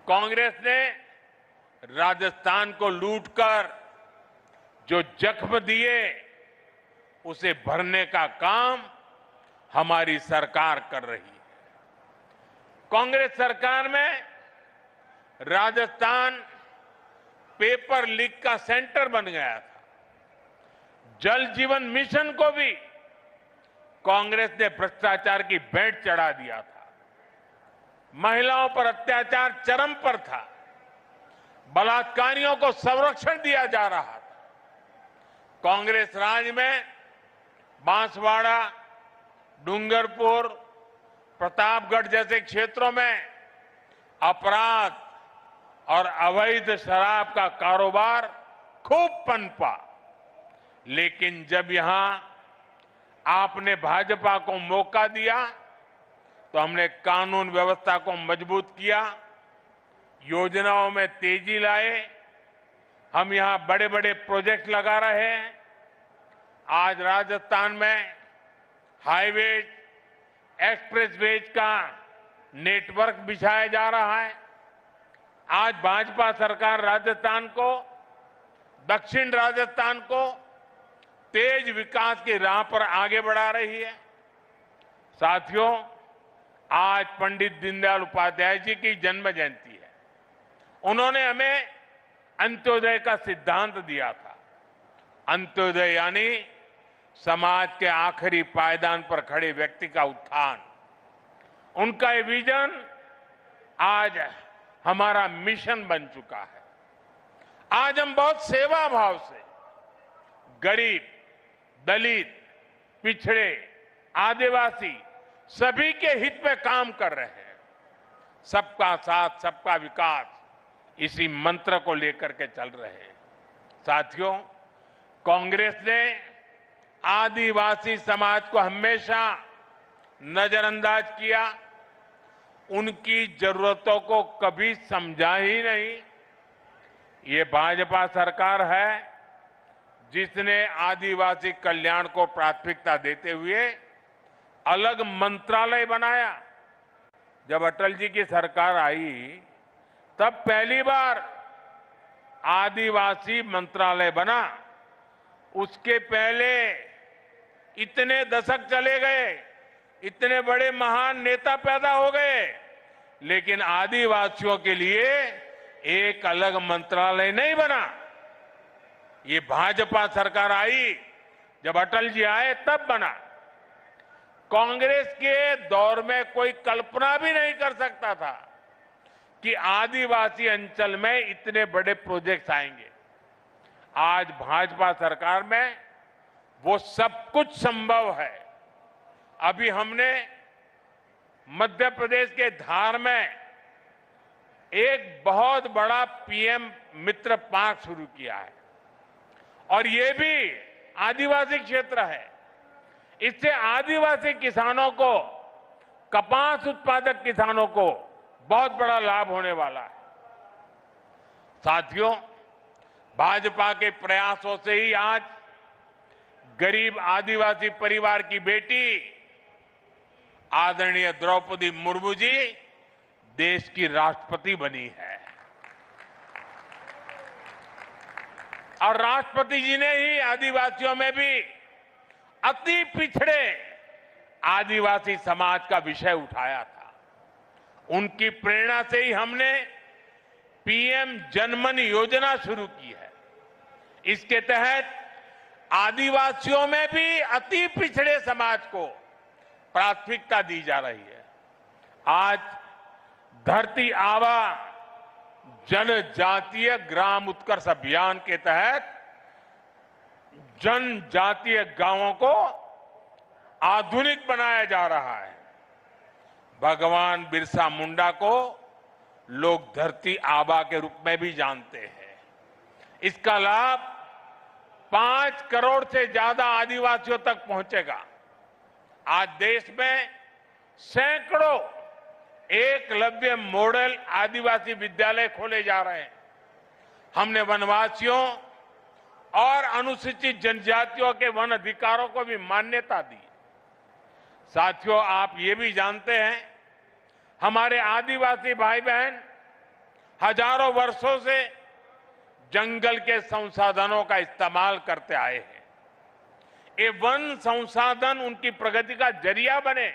कांग्रेस ने राजस्थान को लूटकर जो जख्म दिए उसे भरने का काम हमारी सरकार कर रही है। कांग्रेस सरकार में राजस्थान पेपर लीक का सेंटर बन गया था। जल जीवन मिशन को भी कांग्रेस ने भ्रष्टाचार की भेंट चढ़ा दिया था। महिलाओं पर अत्याचार चरम पर था। बलात्कारियों को संरक्षण दिया जा रहा था। कांग्रेस राज में बांसवाड़ा, डूंगरपुर, प्रतापगढ़ जैसे क्षेत्रों में अपराध और अवैध शराब का कारोबार खूब पनपा। लेकिन जब यहां आपने भाजपा को मौका दिया तो हमने कानून व्यवस्था को मजबूत किया, योजनाओं में तेजी लाए। हम यहां बड़े बड़े प्रोजेक्ट लगा रहे हैं। आज राजस्थान में हाईवेज, एक्सप्रेसवेज का नेटवर्क बिछाया जा रहा है। आज भाजपा सरकार राजस्थान को, दक्षिण राजस्थान को तेज विकास की राह पर आगे बढ़ा रही है। साथियों, आज पंडित दीनदयाल उपाध्याय जी की जन्म जयंती है। उन्होंने हमें अंत्योदय का सिद्धांत दिया था। अंत्योदय यानी समाज के आखिरी पायदान पर खड़े व्यक्ति का उत्थान। उनका ये विजन आज हमारा मिशन बन चुका है। आज हम बहुत सेवा भाव से गरीब, दलित, पिछड़े, आदिवासी सभी के हित में काम कर रहे हैं। सबका साथ, सबका विकास, इसी मंत्र को लेकर के चल रहे हैं। साथियों, कांग्रेस ने आदिवासी समाज को हमेशा नजरअंदाज किया। उनकी जरूरतों को कभी समझा ही नहीं। ये भाजपा सरकार है जिसने आदिवासी कल्याण को प्राथमिकता देते हुए अलग मंत्रालय बनाया। जब अटल जी की सरकार आई तब पहली बार आदिवासी मंत्रालय बना। उसके पहले इतने दशक चले गए, इतने बड़े महान नेता पैदा हो गए, लेकिन आदिवासियों के लिए एक अलग मंत्रालय नहीं बना। ये भाजपा सरकार आई, जब अटल जी आए तब बना। कांग्रेस के दौर में कोई कल्पना भी नहीं कर सकता था कि आदिवासी अंचल में इतने बड़े प्रोजेक्ट्स आएंगे। आज भाजपा सरकार में वो सब कुछ संभव है। अभी हमने मध्य प्रदेश के धार में एक बहुत बड़ा पीएम मित्र पार्क शुरू किया है और ये भी आदिवासी क्षेत्र है। इससे आदिवासी किसानों को, कपास उत्पादक किसानों को बहुत बड़ा लाभ होने वाला है। साथियों, भाजपा के प्रयासों से ही आज गरीब आदिवासी परिवार की बेटी आदरणीय द्रौपदी मुर्मू जी देश की राष्ट्रपति बनी है। और राष्ट्रपति जी ने ही आदिवासियों में भी अति पिछड़े आदिवासी समाज का विषय उठाया था। उनकी प्रेरणा से ही हमने पीएम जनमन योजना शुरू की है। इसके तहत आदिवासियों में भी अति पिछड़े समाज को प्राथमिकता दी जा रही है। आज धरती आबा जनजातीय ग्राम उत्कर्ष अभियान के तहत जनजातीय गांवों को आधुनिक बनाया जा रहा है। भगवान बिरसा मुंडा को लोग धरती आबा के रूप में भी जानते हैं। इसका लाभ 5 करोड़ से ज्यादा आदिवासियों तक पहुंचेगा। आज देश में सैकड़ों एकलव्य मॉडल आदिवासी विद्यालय खोले जा रहे हैं। हमने वनवासियों और अनुसूचित जनजातियों के वन अधिकारों को भी मान्यता दी। साथियों, आप ये भी जानते हैं, हमारे आदिवासी भाई बहन हजारों वर्षों से जंगल के संसाधनों का इस्तेमाल करते आए हैं। ये वन संसाधन उनकी प्रगति का जरिया बने,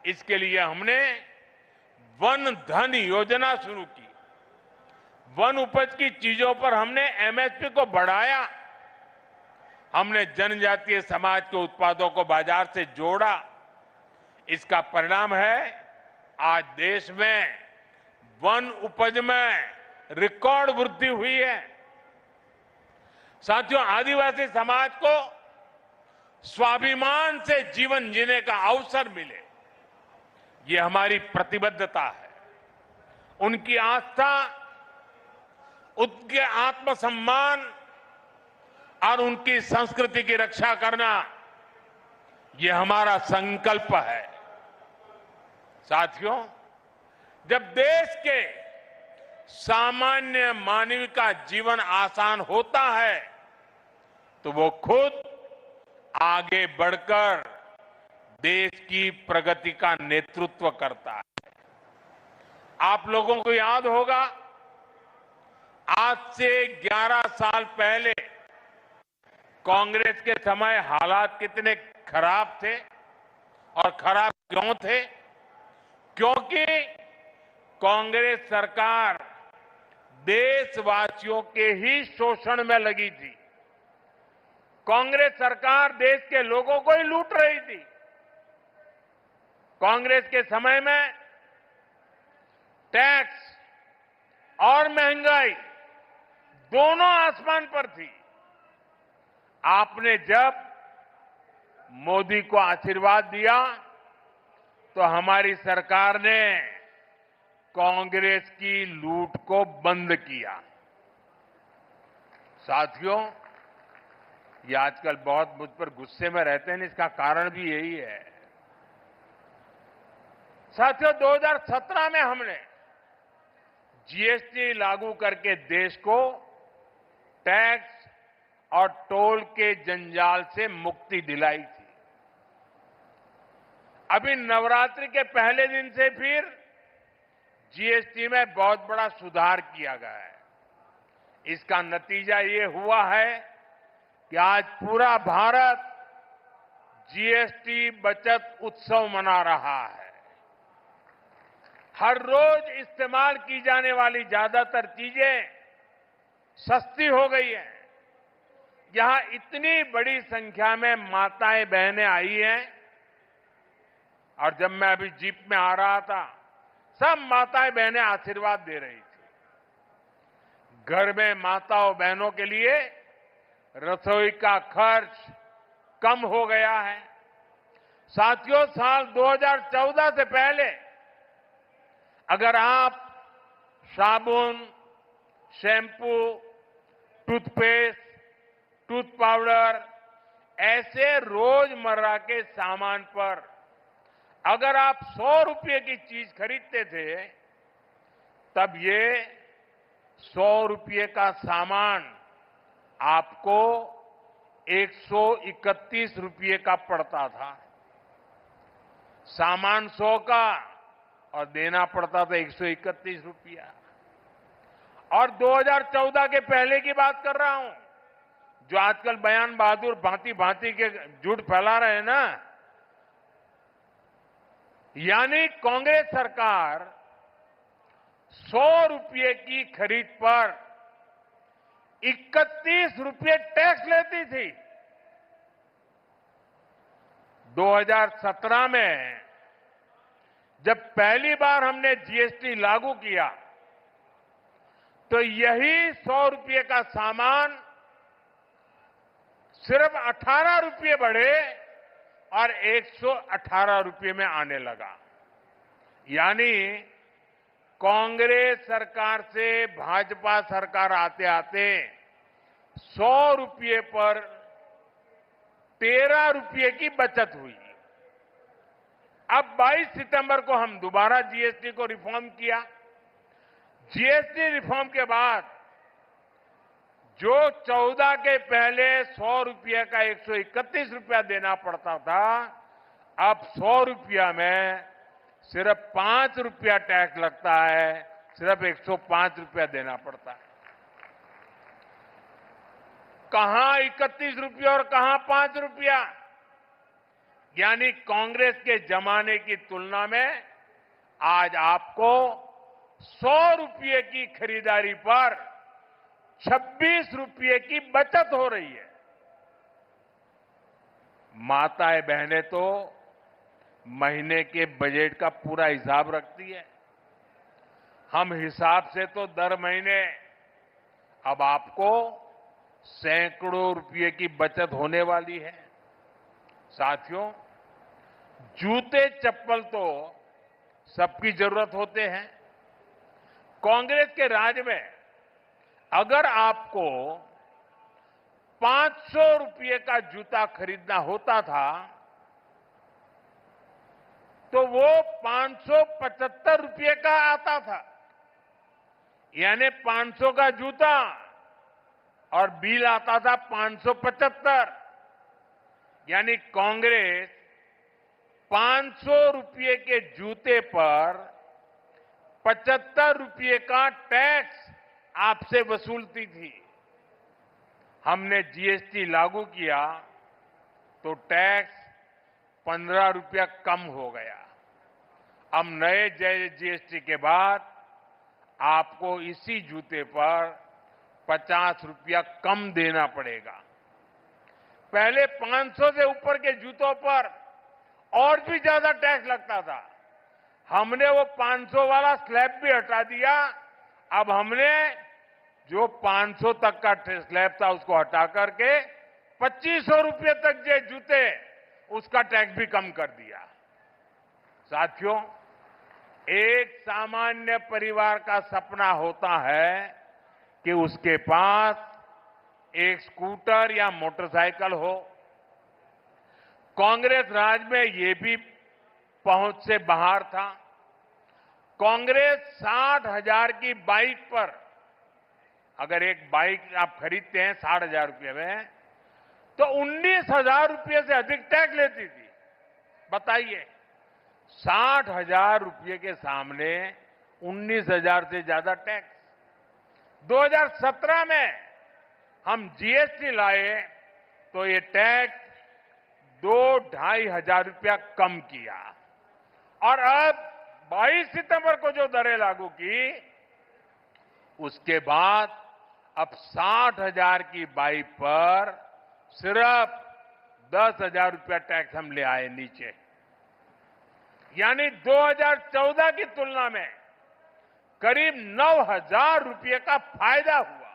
इसके लिए हमने वन धन योजना शुरू की। वन उपज की चीजों पर हमने एमएसपी को बढ़ाया। हमने जनजातीय समाज के उत्पादों को बाजार से जोड़ा। इसका परिणाम है आज देश में वन उपज में रिकॉर्ड वृद्धि हुई है। साथियों, आदिवासी समाज को स्वाभिमान से जीवन जीने का अवसर मिले, ये हमारी प्रतिबद्धता है। उनकी आस्था, उनके आत्मसम्मान और उनकी संस्कृति की रक्षा करना, ये हमारा संकल्प है। साथियों, जब देश के सामान्य मानव का जीवन आसान होता है तो वो खुद आगे बढ़कर देश की प्रगति का नेतृत्व करता है। आप लोगों को याद होगा, आज से 11 साल पहले कांग्रेस के समय हालात कितने खराब थे। और खराब क्यों थे? क्योंकि कांग्रेस सरकार देशवासियों के ही शोषण में लगी थी। कांग्रेस सरकार देश के लोगों को ही लूट रही थी। कांग्रेस के समय में टैक्स और महंगाई दोनों आसमान पर थी। आपने जब मोदी को आशीर्वाद दिया तो हमारी सरकार ने कांग्रेस की लूट को बंद किया। साथियों, ये आजकल बहुत मुझ पर गुस्से में रहते हैं, इसका कारण भी यही है। साथियों, 2017 में हमने जीएसटी लागू करके देश को टैक्स और टोल के जंजाल से मुक्ति दिलाई थी। अभी नवरात्रि के पहले दिन से फिर जीएसटी में बहुत बड़ा सुधार किया गया है। इसका नतीजा ये हुआ है कि आज पूरा भारत जीएसटी बचत उत्सव मना रहा है। हर रोज इस्तेमाल की जाने वाली ज्यादातर चीजें सस्ती हो गई हैं। यहां इतनी बड़ी संख्या में माताएं बहनें आई हैं और जब मैं अभी जीप में आ रहा था, सब माताएं बहनें आशीर्वाद दे रही थी। घर में माताओं बहनों के लिए रसोई का खर्च कम हो गया है। साथियों, साल 2014 से पहले अगर आप साबुन, शैम्पू, टूथपेस्ट, टूथ पाउडर ऐसे रोजमर्रा के सामान पर अगर आप 100 रुपये की चीज खरीदते थे, तब ये 100 रुपये का सामान आपको 131 रुपये का पड़ता था। सामान 100 का और देना पड़ता था 131 रुपया। और 2014 के पहले की बात कर रहा हूं, जो आजकल बयान बहादुर भांति भांति के झूठ फैला रहे हैं ना, यानी कांग्रेस सरकार 100 रुपये की खरीद पर 31 रुपये टैक्स लेती थी। 2017 में जब पहली बार हमने जीएसटी लागू किया तो यही 100 रुपये का सामान सिर्फ 18 रुपये बढ़े और 118 रुपये में आने लगा। यानी कांग्रेस सरकार से भाजपा सरकार आते आते 100 रुपये पर 13 रुपये की बचत हुई। अब 22 सितंबर को हम दोबारा जीएसटी को रिफॉर्म किया। जीएसटी रिफॉर्म के बाद जो 14 के पहले 100 रुपये का 131 रुपया देना पड़ता था, अब 100 रुपया में सिर्फ 5 रुपया टैक्स लगता है। सिर्फ 105 रुपया देना पड़ता है। कहां 31 रुपया और कहां 5 रुपया, यानी कांग्रेस के जमाने की तुलना में आज आपको 100 रुपये की खरीदारी पर 26 रुपये की बचत हो रही है। माताएं बहनें तो महीने के बजट का पूरा हिसाब रखती है। हम हिसाब से तो दर महीने अब आपको सैकड़ों रुपये की बचत होने वाली है। साथियों, जूते चप्पल तो सबकी जरूरत होते हैं। कांग्रेस के राज में अगर आपको 500 रुपये का जूता खरीदना होता था तो वो 575 रुपये का आता था, यानी 500 का जूता और बिल आता था 575। यानी कांग्रेस 500 रुपये के जूते पर 75 रुपये का टैक्स आपसे वसूलती थी। हमने जीएसटी लागू किया तो टैक्स 15 रुपया कम हो गया। अब नए जीएसटी के बाद आपको इसी जूते पर 50 रुपया कम देना पड़ेगा। पहले 500 से ऊपर के जूतों पर और भी ज्यादा टैक्स लगता था। हमने वो 500 वाला स्लैब भी हटा दिया। अब हमने जो 500 तक का स्लैब था उसको हटा करके 2500 रुपये तक के जूते उसका टैक्स भी कम कर दिया। साथियों, एक सामान्य परिवार का सपना होता है कि उसके पास एक स्कूटर या मोटरसाइकिल हो। कांग्रेस राज में ये भी पहुंच से बाहर था। कांग्रेस 60,000 की बाइक पर, अगर एक बाइक आप खरीदते हैं 60,000 रुपये में, तो 19,000 रुपये से अधिक टैक्स लेती थी। बताइए, 60,000 रुपये के सामने 19,000 से ज्यादा टैक्स। 2017 में हम जीएसटी लाए तो ये टैक्स 2-2.5 हजार रुपया कम किया और अब 22 सितंबर को जो दरें लागू की उसके बाद अब 60,000 की बाइक पर सिर्फ 10,000 रुपया टैक्स हम ले आए नीचे। यानी 2014 की तुलना में करीब 9,000 रुपये का फायदा हुआ।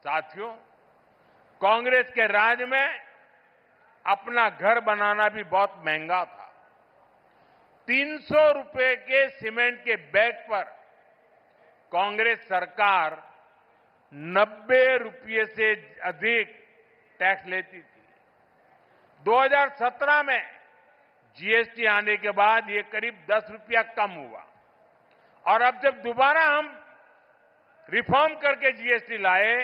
साथियों, कांग्रेस के राज में अपना घर बनाना भी बहुत महंगा था। 300 रुपये के सीमेंट के बैग पर कांग्रेस सरकार 90 रुपये से अधिक टैक्स लेती थी। 2017 में जीएसटी आने के बाद ये करीब 10 रुपया कम हुआ और अब जब दोबारा हम रिफॉर्म करके जीएसटी लाए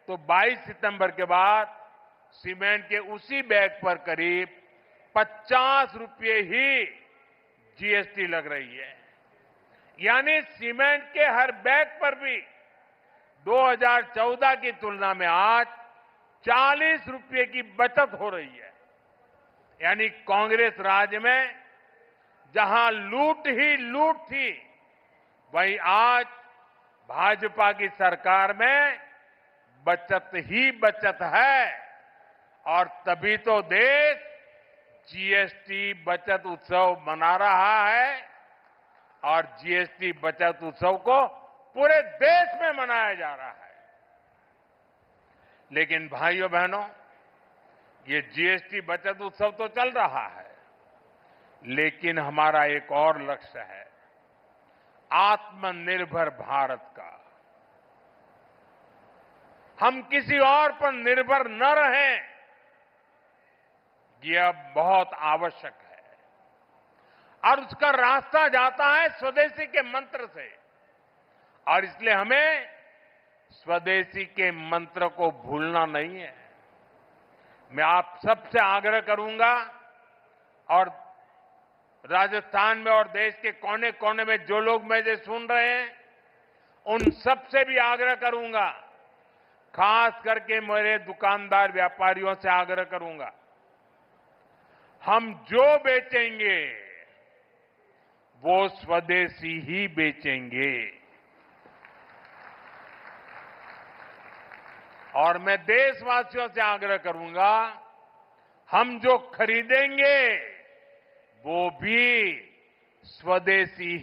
तो 22 सितंबर के बाद सीमेंट के उसी बैग पर करीब 50 रुपये ही जीएसटी लग रही है। यानी सीमेंट के हर बैग पर भी 2014 की तुलना में आज 40 रुपये की बचत हो रही है। यानी कांग्रेस राज में जहां लूट ही लूट थी, वहीं आज भाजपा की सरकार में बचत ही बचत है और तभी तो देश जीएसटी बचत उत्सव मना रहा है और जीएसटी बचत उत्सव को पूरे देश में मनाया जा रहा है। लेकिन भाइयों बहनों, ये जीएसटी बचत उत्सव तो चल रहा है, लेकिन हमारा एक और लक्ष्य है, आत्मनिर्भर भारत का। हम किसी और पर निर्भर न रहें, यह बहुत आवश्यक है और उसका रास्ता जाता है स्वदेशी के मंत्र से और इसलिए हमें स्वदेशी के मंत्र को भूलना नहीं है। मैं आप सबसे आग्रह करूंगा और राजस्थान में और देश के कोने कोने में जो लोग मुझे सुन रहे हैं, उन सबसे भी आग्रह करूंगा, खास करके मेरे दुकानदार व्यापारियों से आग्रह करूंगा, हम जो बेचेंगे वो स्वदेशी ही बेचेंगे। और मैं देशवासियों से आग्रह करूंगा, हम जो खरीदेंगे वो भी स्वदेशी ही